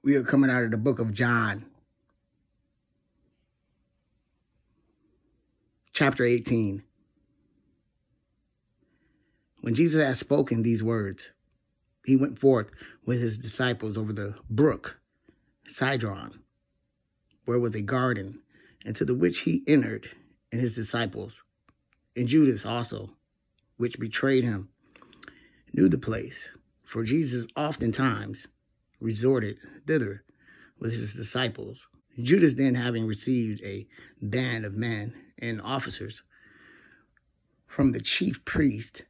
We are coming out of the book of John, chapter 18. When Jesus had spoken these words, he went forth with his disciples over the brook Cedron, where was a garden, into the which he entered, and his disciples. And Judas also, which betrayed him, knew the place, for Jesus oftentimes resorted thither with his disciples. Judas then, having received a band of men and officers from the chief priests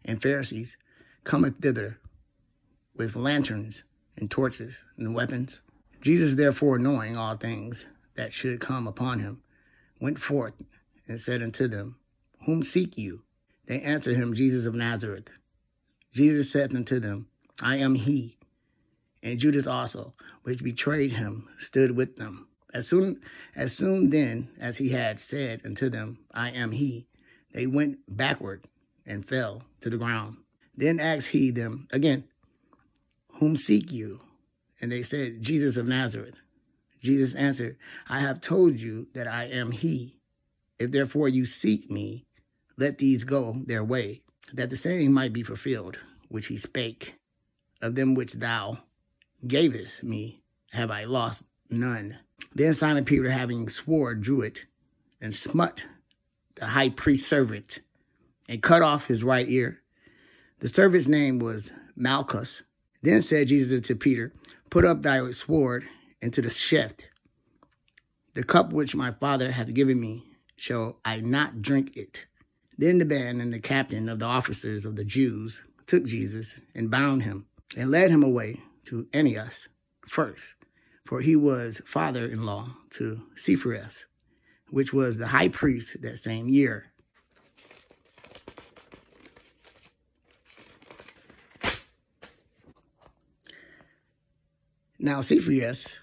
and Pharisees, cometh thither with lanterns and torches and weapons. Jesus, therefore, knowing all things that should come upon him, went forth and said unto them, Whom seek you? They answered him, Jesus of Nazareth. Jesus said unto them, I am he. And Judas also, which betrayed him, stood with them. As soon then as he had said unto them, I am he, they went backward and fell to the ground. Then asked he them again, Whom seek you? And they said, Jesus of Nazareth. Jesus answered, I have told you that I am he. If therefore you seek me, let these go their way, that the saying might be fulfilled, which he spake, of them which thou gavest me, have I lost none. Then Simon Peter, having sword, drew it, and smote the high priest's servant, and cut off his right ear. The servant's name was Malchus. Then said Jesus unto Peter, Put up thy sword into the sheath. The cup which my Father hath given me, shall I not drink it? Then the band and the captain of the officers of the Jews took Jesus and bound him and led him away to Aeneas first, for he was father-in-law to Cephas, which was the high priest that same year. Now Cephas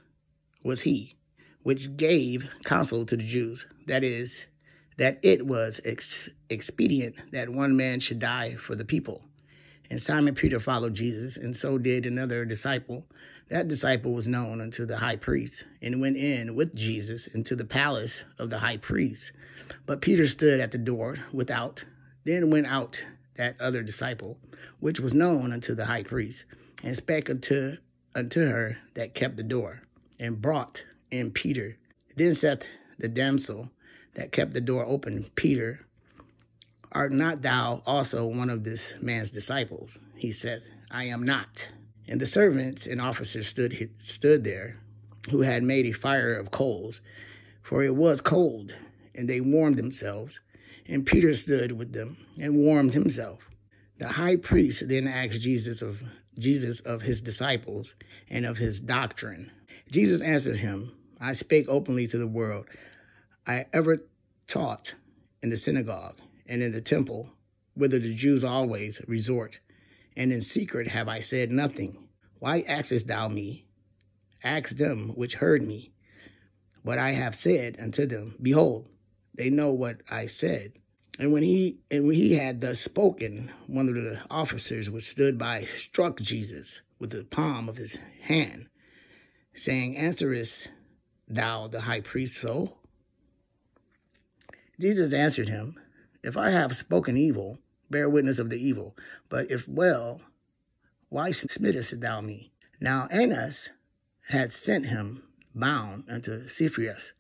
was he which gave counsel to the Jews, that is, that it was expedient that one man should die for the people. And Simon Peter followed Jesus, and so did another disciple. That disciple was known unto the high priest, and went in with Jesus into the palace of the high priest. But Peter stood at the door without. Then went out that other disciple, which was known unto the high priest, and spake unto her that kept the door, and brought in Peter. Then said the damsel that kept the door open, Peter, Art not thou also one of this man's disciples? He said, I am not. And the servants and officers stood there, who had made a fire of coals, for it was cold, and they warmed themselves. And Peter stood with them and warmed himself. The high priest then asked Jesus of his disciples and of his doctrine. Jesus answered him, I spake openly to the world. I ever taught in the synagogue and in the temple, whither the Jews always resort, and in secret have I said nothing. Why askest thou me? Ask them which heard me. What I have said unto them, behold, they know what I said. And when he had thus spoken, one of the officers which stood by struck Jesus with the palm of his hand, saying, Answerest thou the high priest so? Jesus answered him, If I have spoken evil, bear witness of the evil. But if well, why smittest thou me? Now Aeneas had sent him bound unto Cephas,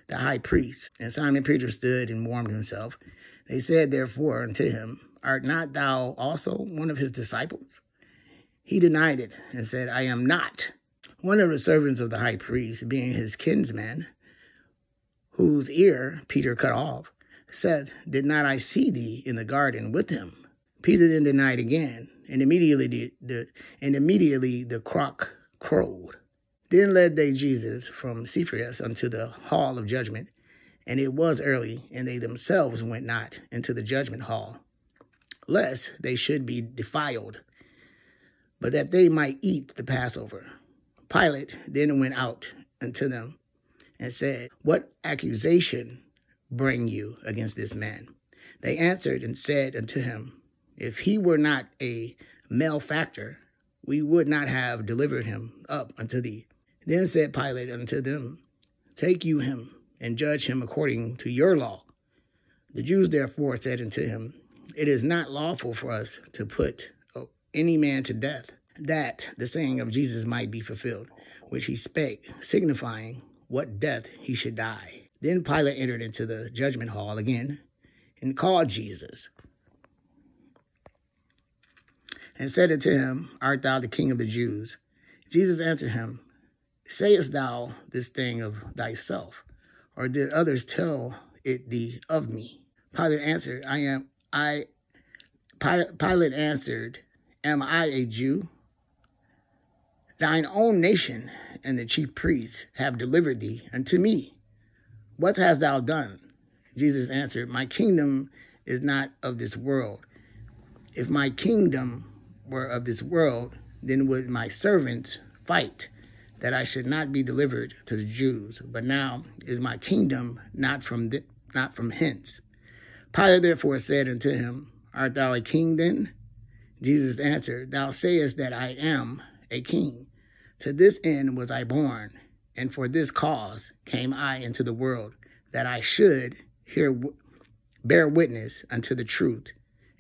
the high priest. And Simon Peter stood and warmed himself. They said therefore unto him, Art not thou also one of his disciples? He denied it, and said, I am not. One of the servants of the high priest, being his kinsman, whose ear Peter cut off, said, Did not I see thee in the garden with him? Peter then denied again, and immediately the cock crowed. Then led they Jesus from Cephas unto the hall of judgment, and it was early, and they themselves went not into the judgment hall, lest they should be defiled, but that they might eat the Passover. Pilate then went out unto them and said, What accusation bring you against this man? They answered and said unto him, If he were not a malefactor, we would not have delivered him up unto thee. Then said Pilate unto them, Take you him, and judge him according to your law. The Jews therefore said unto him, It is not lawful for us to put any man to death, that the saying of Jesus might be fulfilled, which he spake, signifying what death he should die. Then Pilate entered into the judgment hall again, and called Jesus, and said unto him, Art thou the King of the Jews? Jesus answered him, Sayest thou this thing of thyself, or did others tell it thee of me? Pilate answered, Pilate answered, Am I a Jew? Thine own nation and the chief priests have delivered thee unto me. What hast thou done? Jesus answered, My kingdom is not of this world. If my kingdom were of this world, then would my servants fight, that I should not be delivered to the Jews. But now is my kingdom not from hence. Pilate therefore said unto him, Art thou a king then? Jesus answered, Thou sayest that I am a king. To this end was I born, and for this cause came I into the world, that I should bear witness unto the truth.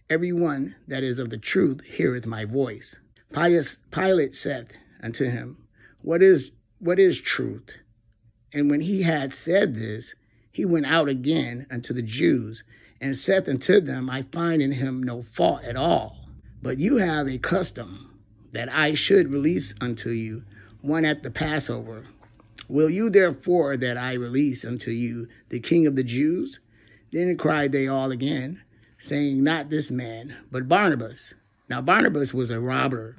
Every one that is of the truth heareth my voice. Pilate said unto him, What is truth? And when he had said this, he went out again unto the Jews, and saith unto them, I find in him no fault at all. But you have a custom that I should release unto you one at the Passover. Will you therefore that I release unto you the King of the Jews? Then cried they all again, saying, Not this man, but Barnabas. Now Barnabas was a robber.